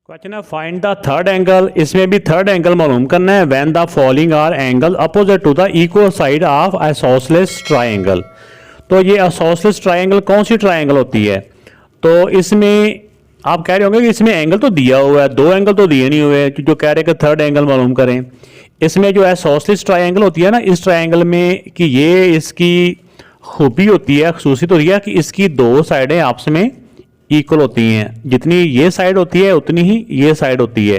Question है find the third angle. इसमें भी थर्ड एंगल मालूम करना है when the following are angle opposite to the equal side of isosceles triangle. तो ये आइसोसेलेस ट्रायंगल कौन सी ट्रायंगल होती है? तो इसमें आप कह रहे होंगे कि इसमें एंगल तो दिया हुआ है, दो एंगल तो दिए नहीं हुए जो कह रहे हैं कि थर्ड एंगल मालूम करें। इसमें जो आइसोसेलेस ट्रायंगल होती है ना, इस ट्रायंगल में कि ये इसकी खूबी होती है, खसूसियत होती है कि इसकी दो साइडें आपस में इक्वल होती हैं। जितनी ये साइड होती है उतनी ही ये साइड होती है।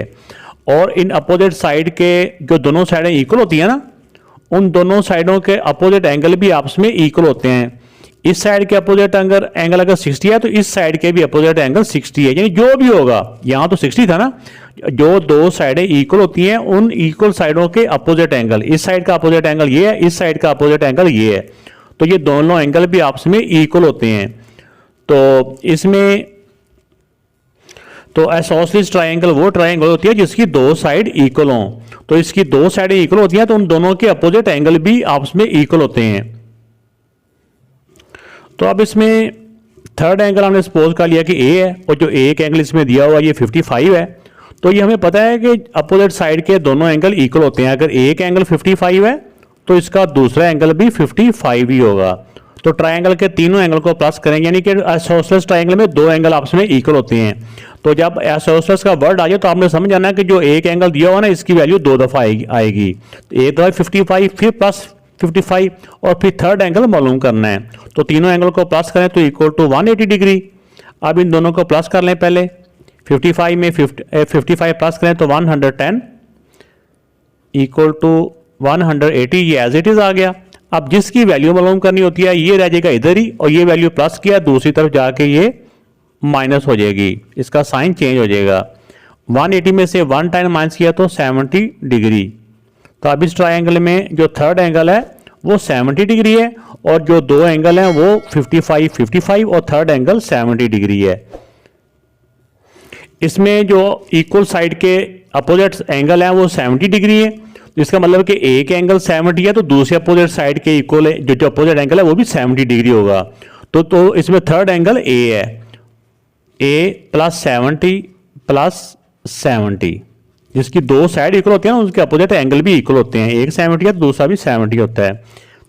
और इन अपोजिट साइड के जो दोनों साइडें इक्वल होती हैं ना, उन दोनों साइडों के अपोजिट एंगल भी आपस में इक्वल होते हैं। इस साइड के अपोजिट एंगल अगर 60 है तो इस साइड के भी अपोजिट एंगल 60 है। यानी जो भी होगा, यहाँ तो 60 था ना, जो दो साइडें इक्वल होती हैं उन इक्वल साइडों के अपोजिट एंगल, इस साइड का अपोजिट एंगल ये है, इस साइड का अपोजिट एंगल ये है, तो ये दोनों एंगल भी आपस में इक्वल होते हैं। तो इसमें तो आइसोसेलेस ट्रायंगल वो ट्रायंगल होती है जिसकी दो साइड इक्वल हों। तो इसकी दो साइडें इक्वल होती हैं तो उन दोनों के अपोजिट एंगल भी आपस में इक्वल होते हैं। तो अब इसमें थर्ड एंगल हमने सपोज कर लिया कि ए है और जो एक एंगल इसमें दिया हुआ ये 55 है। तो ये हमें पता है कि अपोजिट साइड के दोनों एंगल इक्वल होते हैं। अगर एक एंगल 55 है तो इसका दूसरा एंगल भी 55 ही होगा। तो ट्रायंगल के तीनों एंगल को प्लस करेंगे, यानी कि आइसोसेलेस ट्रायंगल में दो एंगल आपस में इक्वल होते हैं। तो जब आइसोसेलेस का वर्ड आ जाए तो आपने समझ जाना है कि जो एक एंगल दिया हुआ ना, इसकी वैल्यू दो दफा आएगी। एक दफा 55 फिर प्लस 55 और फिर थर्ड एंगल मालूम करना है। तो तीनों एंगल को प्लस करें तो इक्वल टू 180 डिग्री। अब इन दोनों को प्लस कर लें, पहले 55 में 55 प्लस करें तो 110 इक्वल टू 180, ये एज इट इज आ गया। अब जिसकी वैल्यू मालूम करनी होती है ये रह जाएगा इधर ही, और ये वैल्यू प्लस किया दूसरी तरफ जाके ये माइनस हो जाएगी, इसका साइन चेंज हो जाएगा। 180 में से 110 माइनस किया तो 70 डिग्री। तो अब इस ट्रायंगल में जो थर्ड एंगल है वो 70 डिग्री है और जो दो एंगल हैं वो 55 और थर्ड एंगल 70 डिग्री है। इसमें जो इक्वल साइड के अपोजिट एंगल हैं वो 70 डिग्री है। इसका मतलब कि एक एंगल 70 है तो दूसरे अपोजिट साइड के इक्वल है, जो अपोजिट एंगल है वो भी 70 डिग्री होगा। तो इसमें थर्ड एंगल ए है, ए प्लस 70 जिसकी दो साइड इक्वल होती है ना, उसके अपोजिट एंगल भी इक्वल होते हैं। एक 70 है तो दूसरा भी 70 होता है।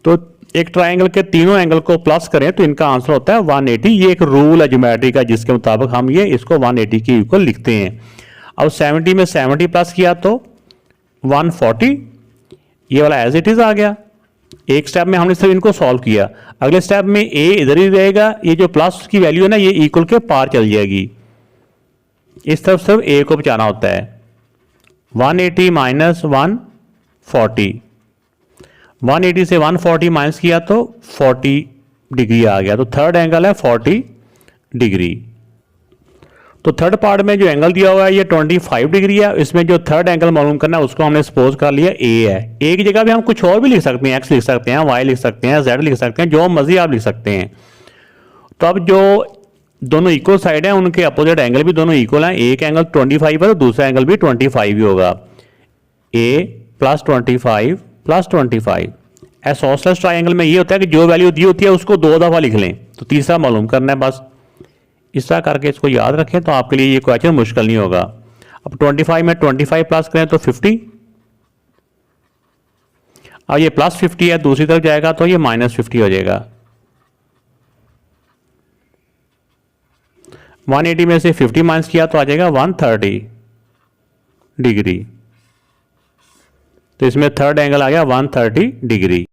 तो एक ट्रायंगल के तीनों एंगल को प्लस करें तो इनका आंसर होता है 180। ये एक रूल है ज्योमेट्री का जिसके मुताबिक हम ये इसको 180 के इक्वल लिखते हैं। अब 70 में 70 प्लस किया तो 140, ये वाला एज इट इज आ गया। एक स्टेप में हमने सिर्फ इनको सॉल्व किया। अगले स्टेप में ए इधर ही रहेगा, ये जो प्लस की वैल्यू है ना ये इक्वल के पार चल जाएगी। इस तरफ सिर्फ ए को बचाना होता है। 180 माइनस 140, 180 से 140 माइनस किया तो 40 डिग्री आ गया। तो थर्ड एंगल है 40 डिग्री। तो थर्ड पार्ट में जो एंगल दिया हुआ है ये 25 डिग्री है। इसमें जो थर्ड एंगल मालूम करना है उसको हमने सपोज कर लिया ए है। ए की जगह भी हम कुछ और भी लिख सकते हैं, एक्स लिख सकते हैं, वाई लिख सकते हैं, जेड लिख सकते हैं, जो मर्जी आप लिख सकते हैं। तो अब जो दोनों इक्वल साइड हैं उनके अपोजिट एंगल भी दोनों इक्वल हैं। एक एंगल 25 है तो दूसरा एंगल भी 25 ही होगा। ए प्लस 25 प्लस 25। आइसोसेलेस ट्रायंगल में ये होता है कि जो वैल्यू दी होती है उसको दो दफा लिख लें, तो तीसरा मालूम करना है बस। इस तरह करके इसको याद रखें तो आपके लिए ये क्वेश्चन मुश्किल नहीं होगा। अब 25 में 25 प्लस करें तो 50। अब ये प्लस 50 है, दूसरी तरफ जाएगा तो ये माइनस 50 हो जाएगा। 180 में से 50 माइनस किया तो आ जाएगा 130 डिग्री। तो इसमें थर्ड एंगल आ गया 130 डिग्री।